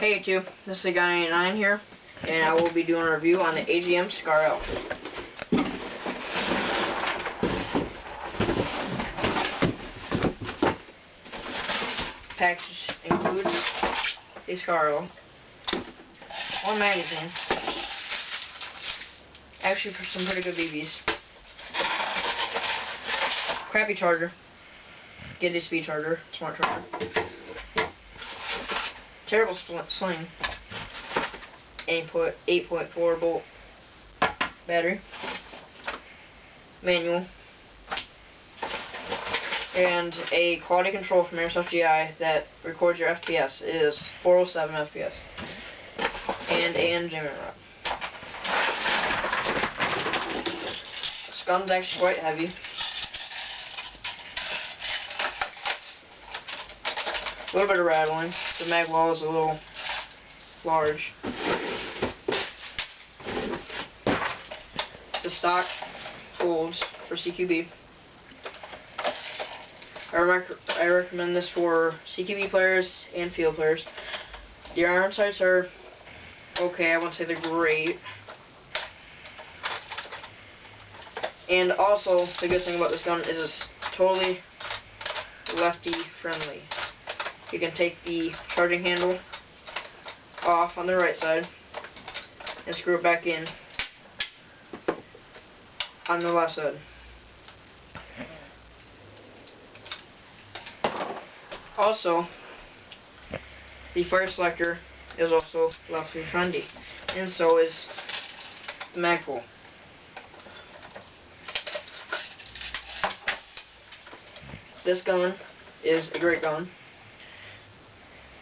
Hey YouTube, this is Guy99 here, and I will be doing a review on the AGM SCAR-L. Package includes a SCAR-L, one magazine, actually for some pretty good BBs, crappy charger, get a speed charger, smart charger, terrible sling, 8.4 volt battery, manual, and a quality control from Airsoft GI that records your FPS. It is 407 FPS, and an jamming rod. This gun's actually quite heavy. A little bit of rattling. The mag wall is a little large. The stock holds for CQB. I recommend this for CQB players and field players. The iron sights are okay. I won't say they're great. And also, the good thing about this gun is it's totally lefty friendly. You can take the charging handle off on the right side and screw it back in on the left side. Also, the fire selector is also lefty friendly, and so is the mag pull. This gun is a great gun.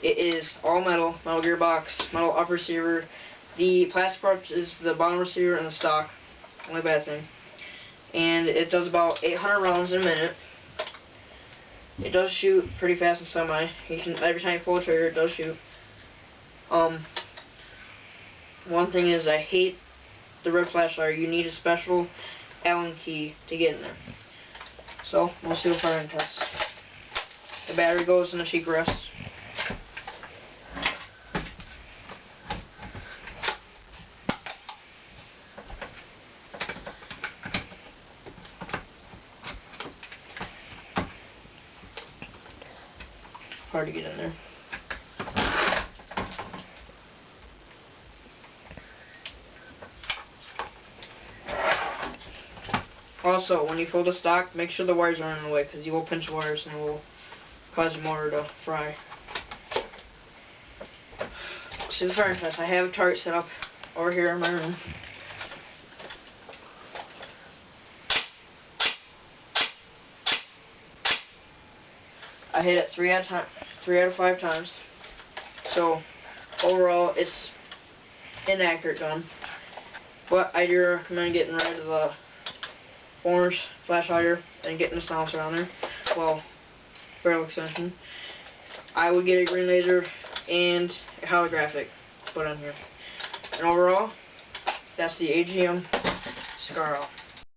It is all metal gearbox, metal upper receiver. The plastic part is the bottom receiver and the stock. Only bad thing. And it does about 800 rounds in a minute. It does shoot pretty fast in semi. You can, every time you pull the trigger, it does shoot. One thing is, I hate the red flashlight. You need a special Allen key to get in there. So we'll see the firing test. The battery goes in the cheek rest. Hard to get in there. Also, when you fold the stock, make sure the wires aren't in the way, because you will pinch wires and it will cause your motor to fry. See the firing test. I have a target set up over here in my room. I hit it 3 out of 5 times. So overall, it's inaccurate gun. But I do recommend getting rid of the orange flash hider and getting the silencer on there. Well, barrel extension. I would get a green laser and a holographic put on here. And overall, that's the AGM SCAR-L.